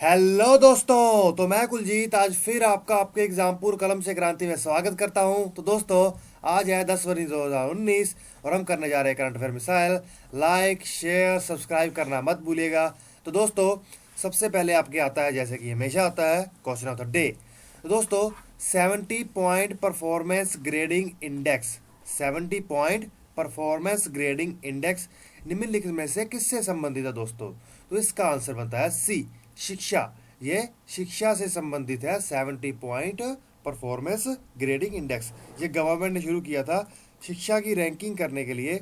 Hello दोस्तों, तो मैं कुलजीत आज फिर आपका आपके एग्जामपुर कलम से क्रांति में स्वागत करता हूं। तो दोस्तों, आज है 10 फरवरी 2019 और हम करने जा रहे हैं current affair missile. Like share subscribe करना मत भूलिएगा। तो दोस्तों, सबसे पहले आपके आता है, जैसे कि हमेशा आता है, क्वेश्चन ऑफ द डे। तो दोस्तों, 70 point performance grading index 70 point performance grading index निम्नलिखित में से किससे संबंधित है दोस्तों? तो इसका आंसर बनता है सी, शिक्षा। ये शिक्षा से संबंधित है। 70 पॉइंट परफॉर्मेंस ग्रेडिंग इंडेक्स ये गवर्नमेंट ने शुरू किया था शिक्षा की रैंकिंग करने के लिए।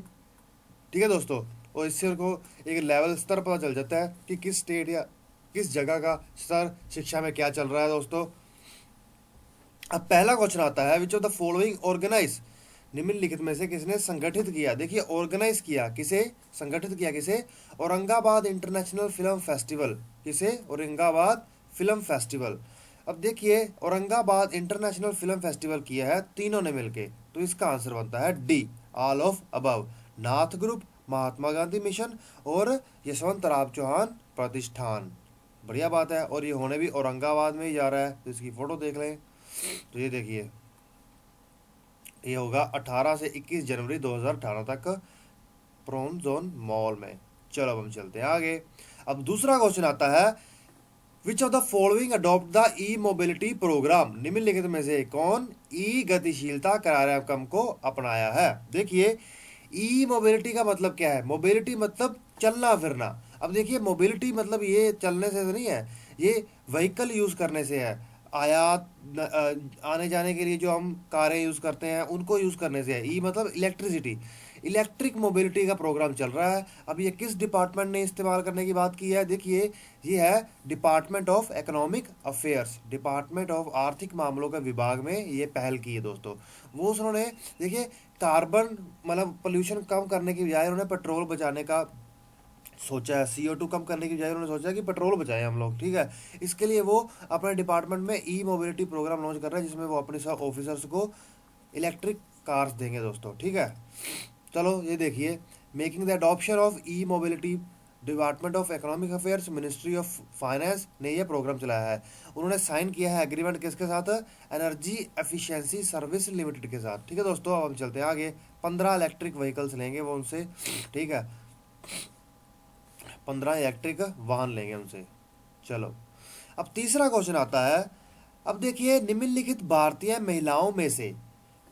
ठीक है दोस्तों, और इससे उनको एक लेवल स्तर पता चल जाता है कि किस स्टेट या किस जगह का स्तर शिक्षा में क्या चल रहा है दोस्तों। अब पहला क्वेश्चन आता है, which of the following organise निम्नलिखित में से किसने संगठित किया? देखिए, ऑर्गेनाइज किया किसे, संगठित किया किसे? Aurangabad international film festival. किसे? Aurangabad film festival. अब देखिए, औरंगाबाद इंटरनेशनल फिल्म फेस्टिवल किया है तीनों ने मिलके। तो इसका आंसर बनता है D, all of above. Nath group, Mahatma Gandhi mission और यशवंत राव चौहान प्रतिष्ठान। बढ़िया बात है, और ये होने भी औरंगाबाद में ही जा रहा है। तो इसकी फोटो देख लें। तो ये देखिए, ये होगा 18 से 21 जनवरी 2018 तक प्रोन जोन मॉल में। चलो अब हम चलते हैं आगे। अब दूसरा क्वेश्चन आता है, which of the following adopt the e mobility programme निम्नलिखित में से कौन ई गतिशीलता कार्यक्रम को अपनाया है? देखिए, ई मोबिलिटी का मतलब क्या है? मोबिलिटी मतलब चलना फिरना। अब देखिए, मोबिलिटी मतलब ये चलने से नहीं है, ये व्हीकल यूज करने से है। आयात आने जाने के लिए जो हम कारें यूज करते हैं उनको यूज करने से है। ई मतलब इलेक्ट्रिसिटी, इलेक्ट्रिक मोबिलिटी का प्रोग्राम चल रहा है। अब ये किस डिपार्टमेंट ने इस्तेमाल करने की बात की है? देखिए, ये है department of economic affairs, department of आर्थिक मामलों के विभाग में ये पहल की है दोस्तों। वो उन्होंने, देखिए, कार्बन मतलब पोल्यूशन कम करने की बजाय उन्होंने पेट्रोल बचाने का सोचा है। CO2 कम करने की बजाय उन्होंने सोचा कि पेट्रोल बचाएं हम लोग। ठीक है, इसके लिए वो अपने डिपार्टमेंट में ई मोबिलिटी प्रोग्राम लॉन्च कर रहे हैं, जिसमें वो अपने सब ऑफिसर्स को इलेक्ट्रिक कार्स देंगे दोस्तों। ठीक है, चलो ये देखिए, making the adoption of E mobility, department of economic affairs, ministry of finance ने यह प्रोग्राम चलाया है। उन्होंने साइन किया है एग्रीमेंट किसके साथ? एनर्जी एफिशिएंसी सर्विस लिमिटेड के साथ। ठीक है दोस्तों, अब हम चलते हैं आगे। 15 इलेक्ट्रिक व्हीकल्स लेंगे वो उनसे। ठीक है, 15 इलेक्ट्रिक वाहन लेंगे उनसे। चलो, अब तीसरा क्वेश्चन आता है। अब देखिए, निम्नलिखित भारतीय महिलाओं में से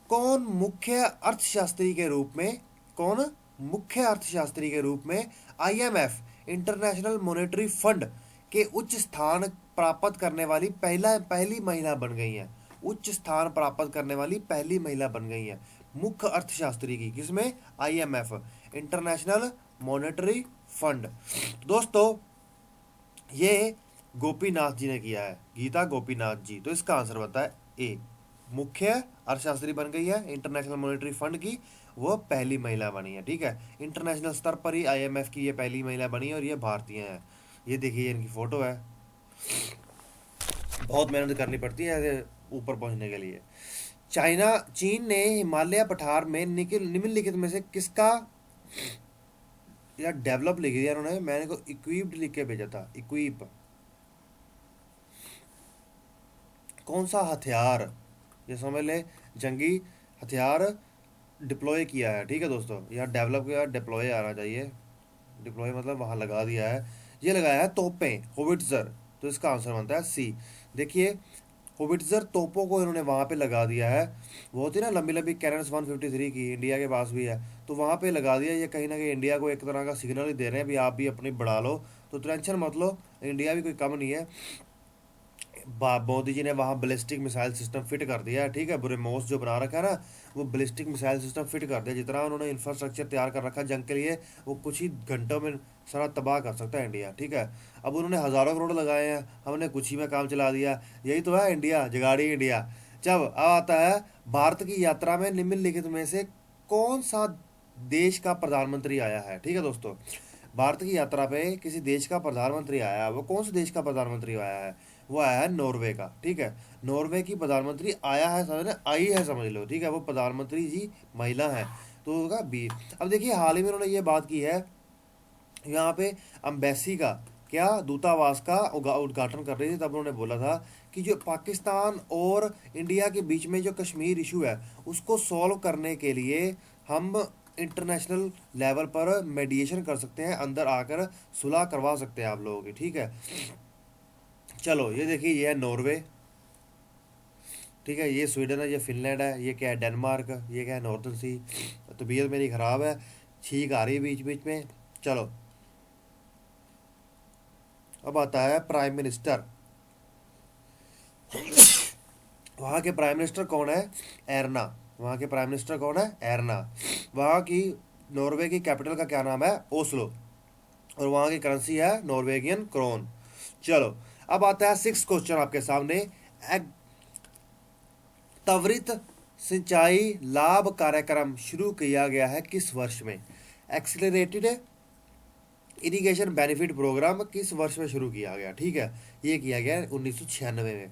कौन मुख्य अर्थशास्त्री के रूप में, कौन मुख्य अर्थशास्त्री के रूप में IMF इंटरनेशनल मॉनेटरी फंड के उच्च स्थान प्राप्त करने वाली पहली महिला बन गई है? उच्च स्थान प्राप्त करने वाली पहली महिला बन गई है मुख्य अर्थशास्त्री की, किसमें? IMF international monetary fund. दोस्तों, ये गोपीनाथ जी ने किया है, गीता गोपीनाथ जी। तो इसका आंसर बनता है ए, मुख्य अर्थशास्त्री बन गई है इंटरनेशनल मॉनेटरी फंड की, वो पहली महिला बनी है। ठीक है, इंटरनेशनल स्तर पर ही IMF की ये पहली महिला बनी है, और ये भारतीय है। ये देखिए, इनकी फोटो है। बहुत मेहनत करनी पड़ती है ऐसे ऊपर पहुंचने के लिए। चीन ने हिमालय पठार में निम्नलिखित में से किसका, यार डेवलप लिख दिया उन्होंने, मैंने को इक्विप्ड लिख के भेजा था। इक्विप कौन सा हथियार, ये समझ ले, जंगी हथियार डिप्लॉय किया है। ठीक है दोस्तों, यहाँ डेवलप किया, डिप्लॉय आना चाहिए। डिप्लॉय मतलब वहाँ लगा दिया है। ये लगाया है तोपें, होविट्जर। तो इसका आंसर बनता है सी। देखिए, होविट्जर तोपों को इन्होंने वहाँ पे लगा दिया है। वो होती है ना लंबी लंबी कैनन्स 153 की, इंडिया के पास भी है। तो वहाँ पे लगा दिया। ये कहीं ना कहीं इंडिया को एक तरह का सिग्नल ही दे रहे हैं, भी आप भी अपनी बढ़ा लो। तो टेंशन मत लो, इंडिया भी कोई कम नहीं है। मोदी जी ने वहाँ बैलिस्टिक मिसाइल सिस्टम फिट कर दिया है। ठीक है, ब्रह्मोस जो बना रखा है ना, वो बैलिस्टिक मिसाइल सिस्टम फिट कर दिया। जितना उन्होंने इंफ्रास्ट्रक्चर तैयार कर रखा है जंग के लिए, वो कुछ ही घंटों में सारा तबाह कर सकता है इंडिया। ठीक है, अब उन्होंने हज़ारों करोड़ लगाए हैं, हमने कुछ ही में काम चला दिया। यही तो है इंडिया, जगाड़ी इंडिया। जब अब आता है, भारत की यात्रा में निम्नलिखित में से कौन सा देश का प्रधानमंत्री आया है? ठीक है दोस्तों, भारत की यात्रा पे किसी देश का प्रधानमंत्री आया है। वो कौन से देश का प्रधानमंत्री आया है? वो आया है नॉर्वे का। ठीक है, नॉर्वे की प्रधानमंत्री आया है, समझ आई है समझ लो। ठीक है, वो प्रधानमंत्री जी महिला है। तो होगा बी। अब देखिए, हाल ही में उन्होंने ये बात की है, यहाँ पे अम्बेसी का क्या दूतावास का उद्घाटन कर रही थी, तब उन्होंने बोला था कि जो पाकिस्तान और इंडिया के बीच में जो कश्मीर इशू है उसको सॉल्व करने के लिए हम इंटरनेशनल लेवल पर मेडिएशन कर सकते हैं, अंदर आकर सुलह करवा सकते हैं आप लोगों की, ठीक है। चलो ये देखिए, ये है नॉर्वे, ठीक है, ये स्वीडन है, ये फिनलैंड है, ये क्या है डेनमार्क, ये क्या है नॉर्थन सी। तबीयत मेरी ख़राब है, छींक आ रही है बीच बीच में। चलो अब आता है प्राइम मिनिस्टर। वहाँ के प्राइम मिनिस्टर कौन है? एरना। वहाँ के प्राइम मिनिस्टर कौन है? एरना। वहाँ की नॉर्वे की कैपिटल का क्या नाम है? ओस्लो। और वहाँ की करेंसी है नॉर्वेगियन क्रोन। चलो अब आता है 6 क्वेश्चन आपके सामने। त्वरित सिंचाई लाभ कार्यक्रम शुरू किया गया है किस वर्ष में? एक्सीलरेटेड इरिगेशन बेनिफिट प्रोग्राम किस वर्ष में शुरू किया गया? ठीक है, ये किया गया 1996 में।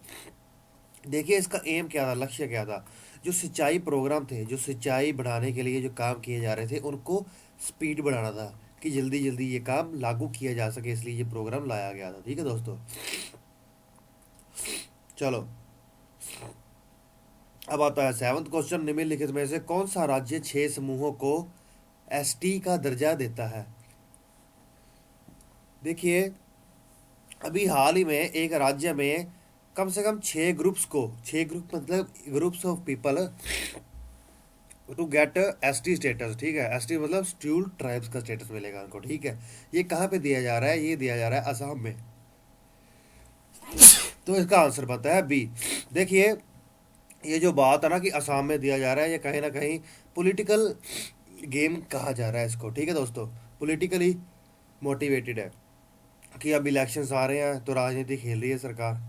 देखिए इसका एम क्या था, लक्ष्य क्या था? जो सिंचाई प्रोग्राम थे, जो सिंचाई बढ़ाने के लिए जो काम किए जा रहे थे उनको स्पीड बढ़ाना था कि जल्दी जल्दी ये काम लागू किया जा सके, इसलिए ये प्रोग्राम लाया गया था। ठीक है दोस्तों, चलो अब आता है 7th क्वेश्चन। निम्नलिखित में से कौन सा राज्य 6 समूहों को एसटी का दर्जा देता है? देखिए अभी हाल ही में एक राज्य में कम से कम 6 ग्रुप्स को, 6 ग्रुप मतलब groups of people to get ST status, ठीक है। एसटी मतलब शेड्यूल्ड ट्राइब्स का स्टेटस मिलेगा उनको, ठीक है। ये कहाँ पे दिया जा रहा है? ये दिया जा रहा है असम में। तो इसका आंसर बनता है बी। देखिए ये जो बात है ना कि असम में दिया जा रहा है, ये कहीं ना कहीं पॉलिटिकल गेम कहा जा रहा है इसको, ठीक है दोस्तों। पॉलिटिकली मोटिवेटेड है कि अब इलेक्शंस आ रहे हैं तो राजनीति खेल रही है सरकार।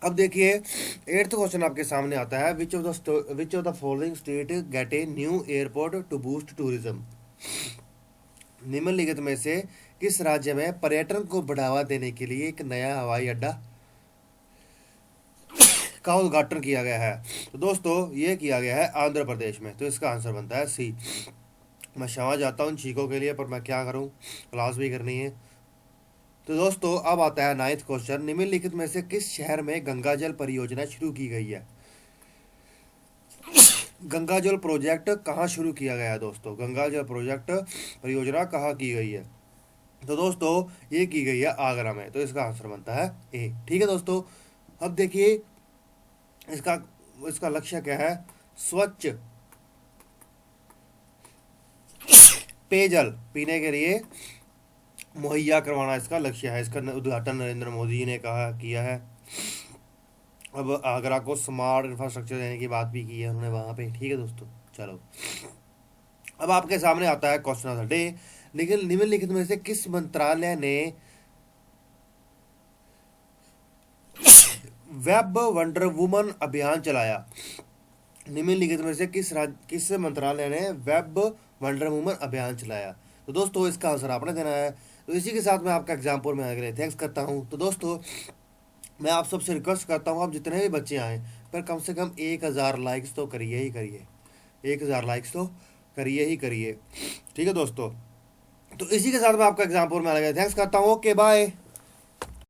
अब देखिए 8th क्वेश्चन आपके सामने आता है। Which of the following state get a new airport to boost tourism? निम्नलिखित में से किस राज्य में पर्यटन को बढ़ावा देने के लिए एक नया हवाई अड्डा का उद्घाटन किया गया है? तो दोस्तों ये किया गया है आंध्र प्रदेश में। तो इसका आंसर बनता है सी। मैं क्षमा चाहता हूँ चीखों के लिए, पर मैं क्या करूँ, क्लास भी करनी है। तो दोस्तों अब आता है 9th क्वेश्चन। निम्नलिखित में से किस शहर में गंगा जल परियोजना शुरू की गई है? गंगा जल प्रोजेक्ट कहाँ शुरू किया गया है दोस्तों? गंगा जल प्रोजेक्ट परियोजना कहाँ की गई है? तो दोस्तों ये की गई है आगरा में। तो इसका आंसर बनता है ए, ठीक है दोस्तों। अब देखिए इसका इसका लक्ष्य क्या है? स्वच्छ पेयजल पीने के लिए मुहैया करवाना इसका लक्ष्य है। इसका उद्घाटन नरेंद्र मोदी ने कहा किया है। अब आगरा को स्मार्ट इंफ्रास्ट्रक्चर देने की बात भी की है उन्होंने वहाँ पे, ठीक है दोस्तों। चलो अब आपके सामने आता है क्वेश्चन ऑफ द डे। लेकिन निम्नलिखित में से किस मंत्रालय ने वेब वंडर वुमन अभियान चलाया? निम्नलिखित में से किस मंत्रालय ने वेब वंडर वुमन अभियान चलाया? तो दोस्तों इसका आंसर आपने देना है। तो इसी के साथ मैं आपका एग्जाम्पल में आने के लिए थैंक्स करता हूँ। तो दोस्तों मैं आप सबसे रिक्वेस्ट करता हूँ, आप जितने भी बच्चे आएँ पर कम से कम 1000 लाइक्स तो करिए ही करिए, 1000 लाइक्स तो करिए ही करिए, ठीक है दोस्तों। तो इसी के साथ मैं आपका एग्जाम्पल में आने के लिए थैंक्स करता हूँ। Okay bye.